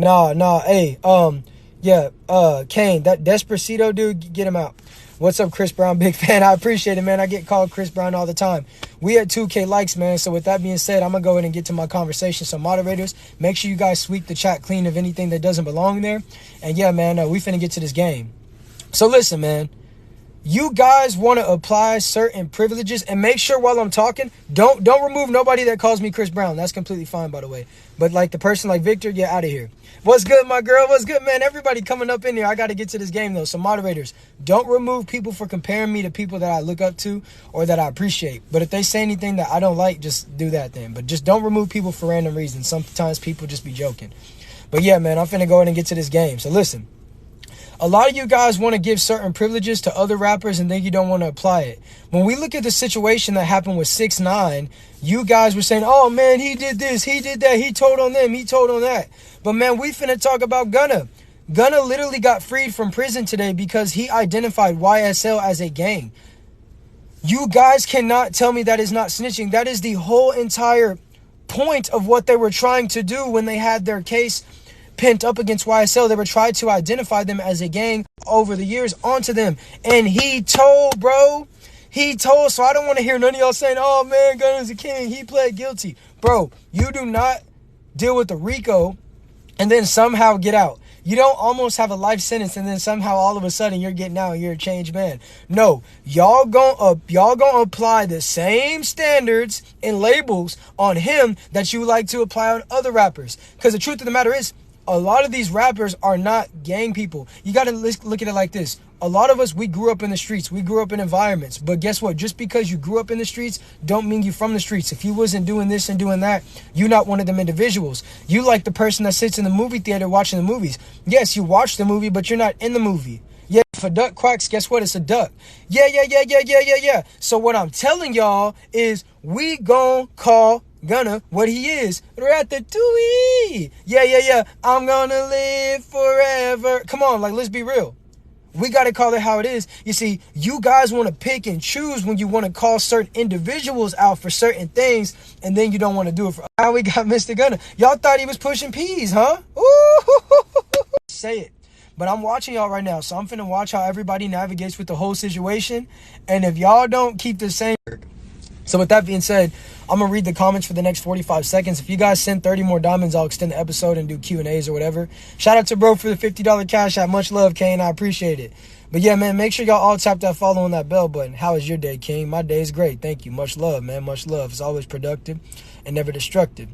Nah, hey, Kane, that Despacito dude, get him out. What's up, Chris Brown? Big fan. I appreciate it, man. I get called Chris Brown all the time. We at 2K likes, man. So with that being said, I'm going to go ahead and get to my conversation. So moderators, make sure you guys sweep the chat clean of anything that doesn't belong there. And yeah, man, we finna get to this game. So listen, man. You guys want to apply certain privileges, and make sure while I'm talking, don't remove nobody that calls me Chris Brown. That's completely fine, by the way. But like the person like Victor, get out of here. What's good, my girl? What's good, man? Everybody coming up in here. I got to get to this game, though. So moderators, don't remove people for comparing me to people that I look up to or that I appreciate. But if they say anything that I don't like, just do that then. But just don't remove people for random reasons. Sometimes people just be joking. But yeah, man, I'm finna go ahead and get to this game. So listen. A lot of you guys want to give certain privileges to other rappers and then you don't want to apply it. When we look at the situation that happened with 6ix9ine, you guys were saying, oh man, he did this, he did that, he told on them, he told on that. But man, we finna talk about Gunna. Gunna literally got freed from prison today because he identified YSL as a gang. You guys cannot tell me that is not snitching. That is the whole entire point of what they were trying to do when they had their case pent up against YSL. They were trying to identify them as a gang over the years onto them. And he told, bro. He told. So I don't want to hear none of y'all saying, oh, man, Gunna's a king. He pled guilty. Bro, you do not deal with the RICO and then somehow get out. You don't almost have a life sentence and then somehow all of a sudden you're getting out and you're a changed man. No, y'all gonna apply the same standards and labels on him that you like to apply on other rappers. Because the truth of the matter is, a lot of these rappers are not gang people. You got to look at it like this. A lot of us, we grew up in the streets. We grew up in environments. But guess what? Just because you grew up in the streets don't mean you from the streets. If you wasn't doing this and doing that, you're not one of them individuals. You like the person that sits in the movie theater watching the movies. Yes, you watch the movie, but you're not in the movie. Yeah, if a duck quacks, guess what? It's a duck. Yeah. So what I'm telling y'all is we gon' call Gunna what he is. Ratatouille. Yeah. I'm gonna live forever. Come on, like, let's be real. We got to call it how it is. You see, you guys want to pick and choose when you want to call certain individuals out for certain things, and then you don't want to do it for... How we got Mr. Gunna. Y'all thought he was pushing peas, huh? Ooh. Say it. But I'm watching y'all right now, so I'm finna watch how everybody navigates with the whole situation. And if y'all don't keep the same... So with that being said, I'm going to read the comments for the next 45 seconds. If you guys send 30 more diamonds, I'll extend the episode and do Q&As or whatever. Shout out to bro for the $50 cash out. Much love, Kane. I appreciate it. But yeah, man, make sure y'all all tap that follow on that bell button. How is your day, King? My day is great. Thank you. Much love, man. Much love. It's always productive and never destructive.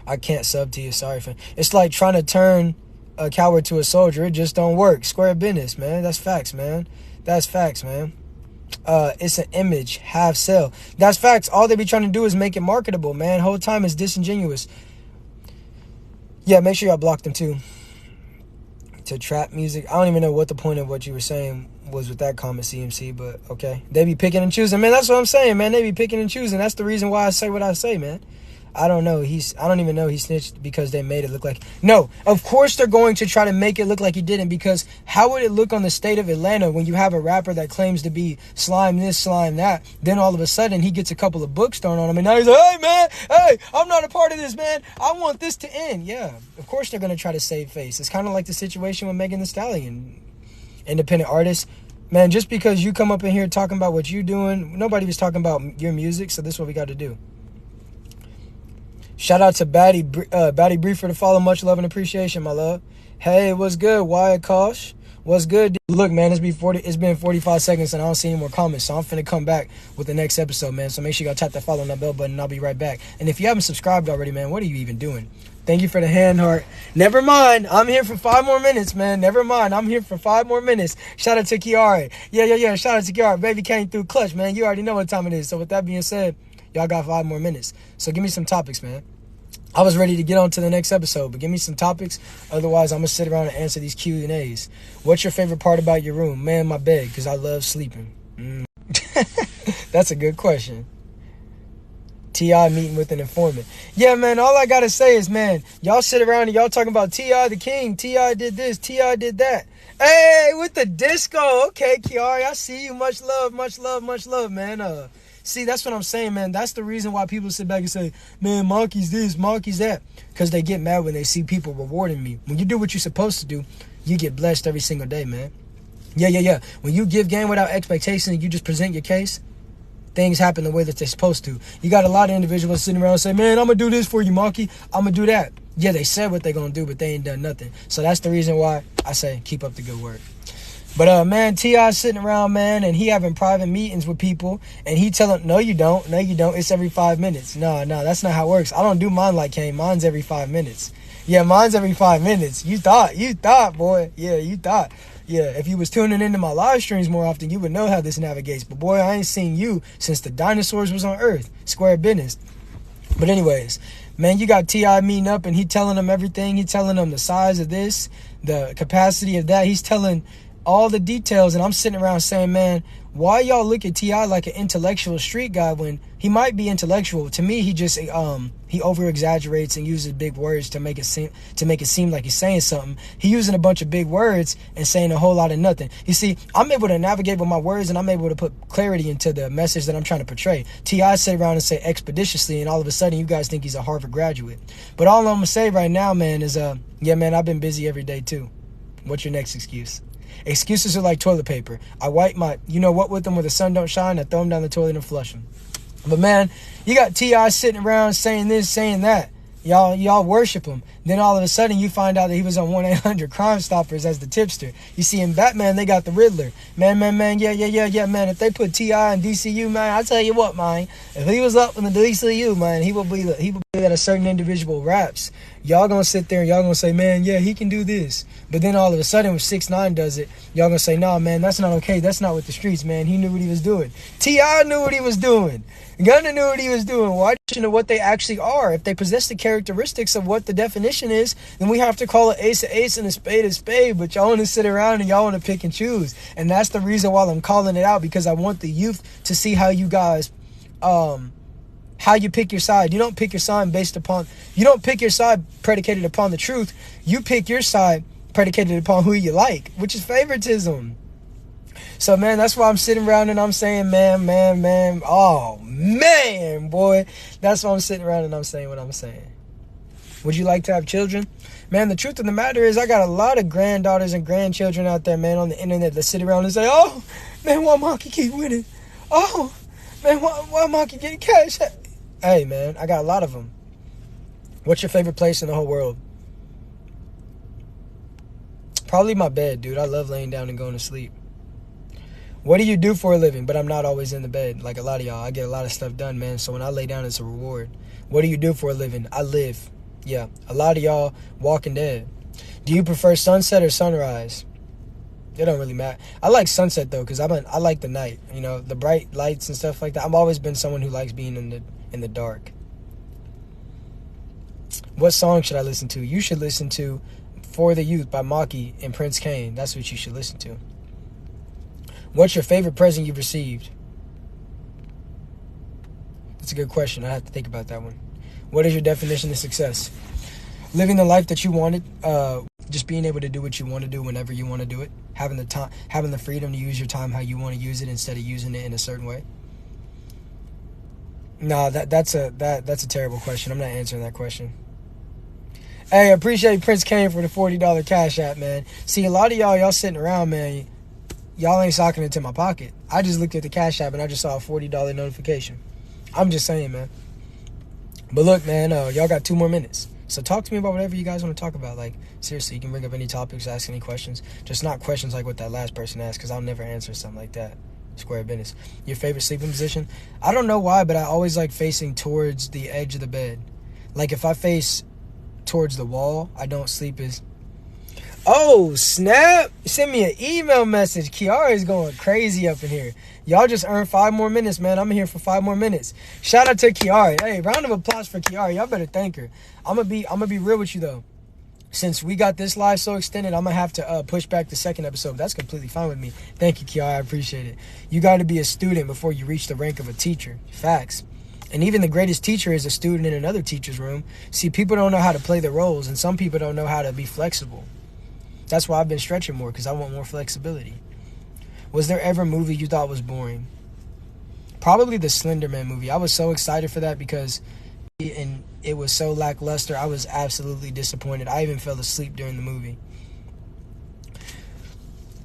I can't sub to you. Sorry, fam. It's like trying to turn a coward to a soldier. It just don't work. Square business, man. That's facts, man. That's facts, man. It's an image, half sell. That's facts. All they be trying to do is make it marketable, man. Whole time is disingenuous. Yeah, make sure y'all block them too. To trap music. I don't even know what the point of what you were saying was with that comment, CMC, but okay. They be picking and choosing, man. That's what I'm saying, man. They be picking and choosing. That's the reason why I say what I say, man. I don't know. I don't even know he snitched because they made it look like... No, of course they're going to try to make it look like he didn't, because how would it look on the state of Atlanta when you have a rapper that claims to be slime this, slime that, then all of a sudden he gets a couple of books thrown on him and now he's like, hey, man, hey, I'm not a part of this, man. I want this to end. Yeah, of course they're going to try to save face. It's kind of like the situation with Megan Thee Stallion. Independent artists. Man, just because you come up in here talking about what you're doing, nobody was talking about your music, so this is what we got to do. Shout out to Batty Brief for the follow. Much love and appreciation, my love. Hey, what's good, Wyatt Kosh? What's good? Look, man, it's been 45 seconds and I don't see any more comments, so I'm finna come back with the next episode, man. So make sure you tap that follow on that bell button and I'll be right back. And if you haven't subscribed already, man, what are you even doing? Thank you for the hand heart. Never mind. I'm here for 5 more minutes, man. Never mind. I'm here for 5 more minutes. Shout out to Kiara. Yeah. Shout out to Kiara. Baby came through clutch, man. You already know what time it is. So with that being said, y'all got 5 more minutes. So give me some topics, man. I was ready to get on to the next episode, but give me some topics. Otherwise, I'm going to sit around and answer these Q&As. What's your favorite part about your room? Man, my bed, because I love sleeping. That's a good question. T.I. meeting with an informant. Yeah, man, all I got to say is, man, y'all sit around and y'all talking about T.I. the king. T.I. did this. T.I. did that. Hey, with the disco. Okay, Kiari, I see you. Much love, man. See, that's what I'm saying, man. That's the reason why people sit back and say, man, Monkey's this, Monkey's that. Because they get mad when they see people rewarding me. When you do what you're supposed to do, you get blessed every single day, man. Yeah. When you give game without expectation and you just present your case, things happen the way that they're supposed to. You got a lot of individuals sitting around and say, man, I'm going to do this for you, Monkey. I'm going to do that. Yeah, they said what they're going to do, but they ain't done nothing. So that's the reason why I say keep up the good work. But, man, T.I.'s sitting around, man, and he having private meetings with people, and he telling, no, you don't. It's every 5 minutes. No, that's not how it works. I don't do mine like Kane. Mine's every 5 minutes. Yeah, mine's every 5 minutes. You thought, boy. Yeah, you thought. Yeah, if you was tuning into my live streams more often, you would know how this navigates. But, boy, I ain't seen you since the dinosaurs was on Earth. Square business. But anyways, man, you got T.I. meeting up, and he telling them everything. He telling them the size of this, the capacity of that. He's telling all the details, and I'm sitting around saying, man, why y'all look at T.I. like an intellectual street guy when he might be intellectual? To me, he just he over exaggerates and uses big words to make it seem like he's saying something. He using a bunch of big words and saying a whole lot of nothing. You see, I'm able to navigate with my words, and I'm able to put clarity into the message that I'm trying to portray. T.I. sit around and say expeditiously, and all of a sudden you guys think he's a Harvard graduate. But all I'm gonna say right now, man, is yeah, man, I've been busy every day too. What's your next excuse? Excuses are like toilet paper. I wipe my, you know what, with them where the sun don't shine. I throw them down the toilet and flush them. But man, you got T.I. sitting around saying this, saying that. Y'all worship him. Then all of a sudden you find out that he was on 1-800 Crime Stoppers as the tipster. You see, in Batman, they got the Riddler. Man, yeah, man. If they put T.I. in DCU, man, I tell you what, man. If he was up in the DCU, man, he would be that a certain individual raps. Y'all gonna sit there and y'all gonna say, man, yeah, he can do this. But then all of a sudden, when 6ix9ine does it, y'all gonna say, nah, man, that's not okay. That's not what the streets, man. He knew what he was doing. T.I. knew what he was doing. Gunna knew what he was doing. Why don't you know what they actually are? If they possess the characteristics of what the definition is, then we have to call it ace a ace and a spade. But y'all want to sit around and y'all want to pick and choose. And that's the reason why I'm calling it out, because I want the youth to see how you guys, how you pick your side. You don't pick your side predicated upon the truth. You pick your side predicated upon who you like, which is favoritism. So, man, that's why I'm sitting around and I'm saying, man. Oh, man, boy. That's why I'm sitting around and I'm saying what I'm saying. Would you like to have children? Man, the truth of the matter is I got a lot of granddaughters and grandchildren out there, man, on the internet that sit around and say, oh, man, why Monkey keep winning? Oh, man, why Monkey getting cash? Hey, man, I got a lot of them. What's your favorite place in the whole world? Probably my bed, dude. I love laying down and going to sleep. What do you do for a living? But I'm not always in the bed like a lot of y'all. I get a lot of stuff done, man. So when I lay down, it's a reward. What do you do for a living? I live. Yeah, a lot of y'all walking dead. Do you prefer sunset or sunrise? It don't really matter. I like sunset, though, because I like the night. You know, the bright lights and stuff like that. I've always been someone who likes being in the dark. What song should I listen to? You should listen to For the Youth by Maki and Prince Kane. That's what you should listen to. What's your favorite present you've received? That's a good question. I have to think about that one. What is your definition of success? Living the life that you wanted, just being able to do what you want to do whenever you want to do it, having the freedom to use your time how you want to use it instead of using it in a certain way. No, that's a terrible question. I'm not answering that question. Hey, I appreciate Prince Kane for the $40 Cash App, man. See, a lot of y'all sitting around, man. Y'all ain't socking it to my pocket. I just looked at the Cash App and I just saw a $40 notification. I'm just saying, man. But look, man, y'all got 2 more minutes. So talk to me about whatever you guys want to talk about. Like, seriously, you can bring up any topics, ask any questions. Just not questions like what that last person asked, because I'll never answer something like that. Square business. Your favorite sleeping position? I don't know why, but I always like facing towards the edge of the bed. Like, if I face towards the wall, I don't sleep as... Oh, snap. Send me an email message. Kiara is going crazy up in here. Y'all just earned 5 more minutes, man. I'm here for 5 more minutes. Shout out to Kiara. Hey, round of applause for Kiara. Y'all better thank her. I'm gonna be real with you, though. Since we got this live so extended, I'm going to have to push back the second episode. That's completely fine with me. Thank you, Kiara. I appreciate it. You got to be a student before you reach the rank of a teacher. Facts. And even the greatest teacher is a student in another teacher's room. See, people don't know how to play their roles, and some people don't know how to be flexible. That's why I've been stretching more, because I want more flexibility. Was there ever a movie you thought was boring? Probably the Slender Man movie. I was so excited for that because it was so lackluster. I was absolutely disappointed. I even fell asleep during the movie.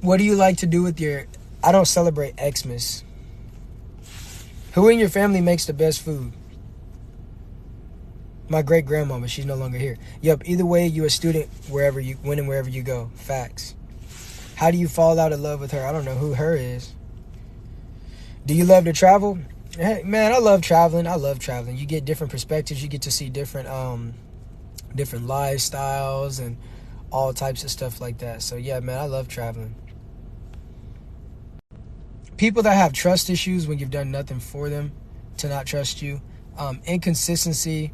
What do you like to do with your... I don't celebrate Xmas. Who in your family makes the best food? My great-grandma, but she's no longer here. Yep, either way, you a student wherever you go. Facts. How do you fall out of love with her? I don't know who her is. Do you love to travel? Hey, man, I love traveling. You get different perspectives. You get to see different lifestyles and all types of stuff like that. So, yeah, man, I love traveling. People that have trust issues when you've done nothing for them to not trust you. Inconsistency.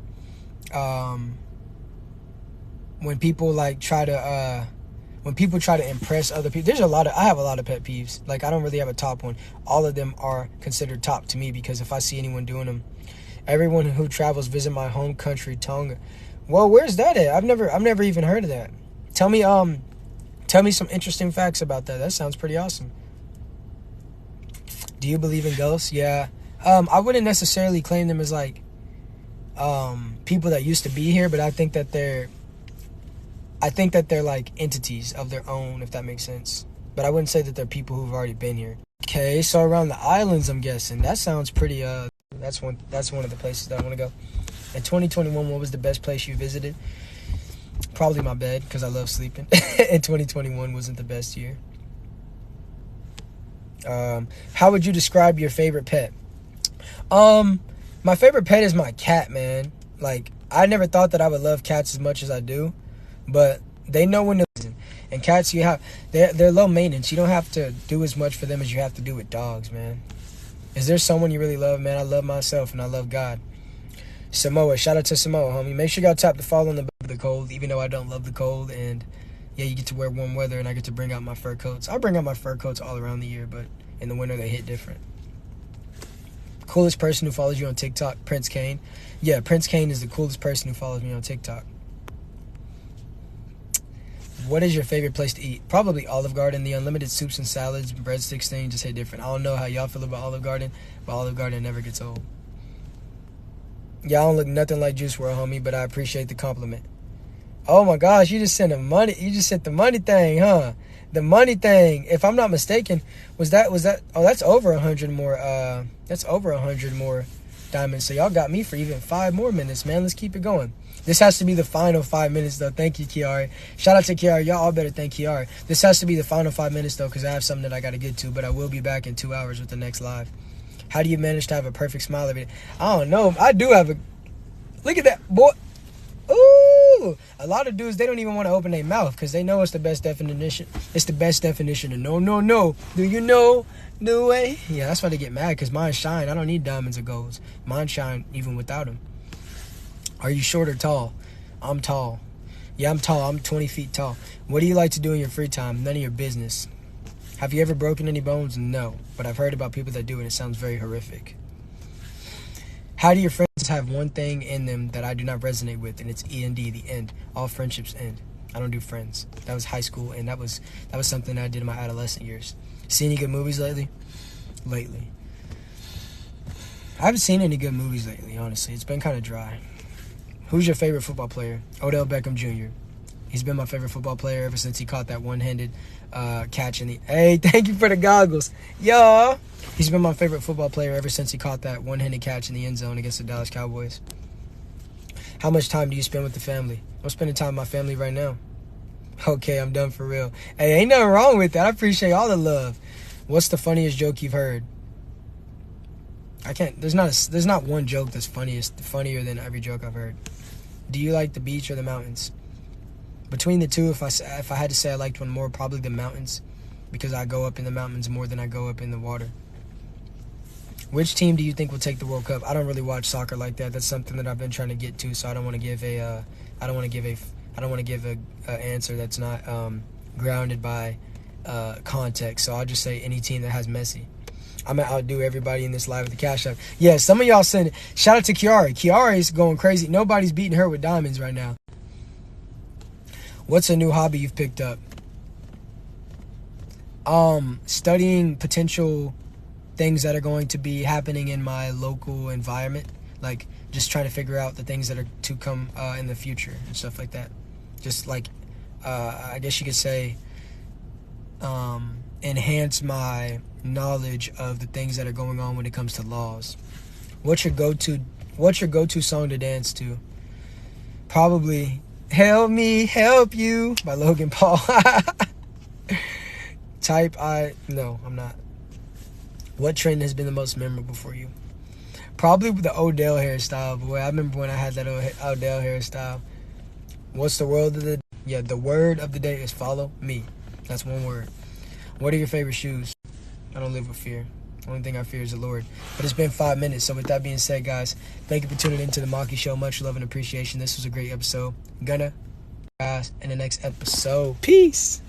When people try to impress other people. I have a lot of pet peeves. Like, I don't really have a top one. All of them are considered top to me because if I see anyone doing them, everyone who travels visit my home country, Tonga. Well, where's that at? I've never even heard of that. Tell me some interesting facts about that. That sounds pretty awesome. Do you believe in ghosts? Yeah. I wouldn't necessarily claim them as people that used to be here, but I think that they're like entities of their own, if that makes sense. But I wouldn't say that they're people who've already been here. Okay, so around the islands, I'm guessing. That sounds pretty, that's one of the places that I want to go. In 2021, what was the best place you visited? Probably my bed, because I love sleeping. And 2021 wasn't the best year. How would you describe your favorite pet? My favorite pet is my cat, man. Like, I never thought that I would love cats as much as I do. But they know when to listen. And cats, they're low maintenance. You don't have to do as much for them as you have to do with dogs, man. Is there someone you really love? Man, I love myself and I love God. Samoa, shout out to Samoa, homie. Make sure y'all tap the follow on the cold, even though I don't love the cold. And yeah, you get to wear warm weather and I get to bring out my fur coats. I bring out my fur coats all around the year, but in the winter they hit different. Coolest person who follows you on TikTok, Prince Kane. Yeah, Prince Kane is the coolest person who follows me on TikTok. What is your favorite place to eat? Probably Olive Garden. The unlimited soups and salads, breadsticks thing just hit different. I don't know how y'all feel about Olive Garden, but Olive Garden never gets old. Y'all don't look nothing like Juice WRLD, homie, but I appreciate the compliment. Oh my gosh, you just sent the money thing, huh? The money thing, if I'm not mistaken, was that oh, that's over 100 more diamonds. So y'all got me for even 5 more minutes, man. Let's keep it going. This has to be the final 5 minutes, though. Thank you, Kiara. Shout out to Kiara. Y'all all better thank Kiara. This has to be the final 5 minutes, though, because I have something that I got to get to, but I will be back in 2 hours with the next live. How do you manage to have a perfect smile every day? I don't know. I do have a... Look at that, boy. Ooh! A lot of dudes, they don't even want to open their mouth because they know it's the best definition. It's the best definition of no. Do you know? No way. Yeah, that's why they get mad, because mine shine. I don't need diamonds or golds. Mine shine even without them. Are you short or tall? I'm tall. Yeah, I'm tall. I'm 20 feet tall. What do you like to do in your free time? None of your business. Have you ever broken any bones? No. But I've heard about people that do, and it sounds very horrific. How do your friends have one thing in them that I do not resonate with, and it's END, the end. All friendships end. I don't do friends. That was high school, and that was something that I did in my adolescent years. See any good movies lately? I haven't seen any good movies lately, honestly. It's been kind of dry. Who's your favorite football player? Odell Beckham Jr. He's been my favorite football player ever since he caught that one-handed catch in the... Hey, thank you for the goggles. Yo! He's been my favorite football player ever since he caught that one-handed catch in the end zone against the Dallas Cowboys. How much time do you spend with the family? I'm spending time with my family right now. Okay, I'm done for real. Hey, ain't nothing wrong with that. I appreciate all the love. What's the funniest joke you've heard? There's not one joke that's funnier than every joke I've heard. Do you like the beach or the mountains? Between the two, if I had to say I liked one more, probably the mountains, because I go up in the mountains more than I go up in the water. Which team do you think will take the World Cup? I don't really watch soccer like that. That's something that I've been trying to get to, so I don't want to give a answer that's not grounded by context. So I'll just say any team that has Messi. I'm going to outdo everybody in this live with the Cash App. Yeah, some of y'all send it. Shout out to Kiara. Kiara is going crazy. Nobody's beating her with diamonds right now. What's a new hobby you've picked up? Studying potential things that are going to be happening in my local environment. Like, just trying to figure out the things that are to come in the future and stuff like that. Just like, I guess you could say, enhance my knowledge of the things that are going on when it comes to laws. What's your go-to song to dance to? Probably Help Me Help You by Logan Paul. No, I'm not. What trend has been the most memorable for you? Probably the Odell hairstyle, boy. I remember when I had that Odell hairstyle. What's the word of the... Yeah, the word of the day is follow me. That's one word. What are your favorite shoes? I don't live with fear. The only thing I fear is the Lord. But it's been 5 minutes, so with that being said, guys, thank you for tuning into the Maki Show. Much love and appreciation. This was a great episode. Gunna, guys, in the next episode. Peace.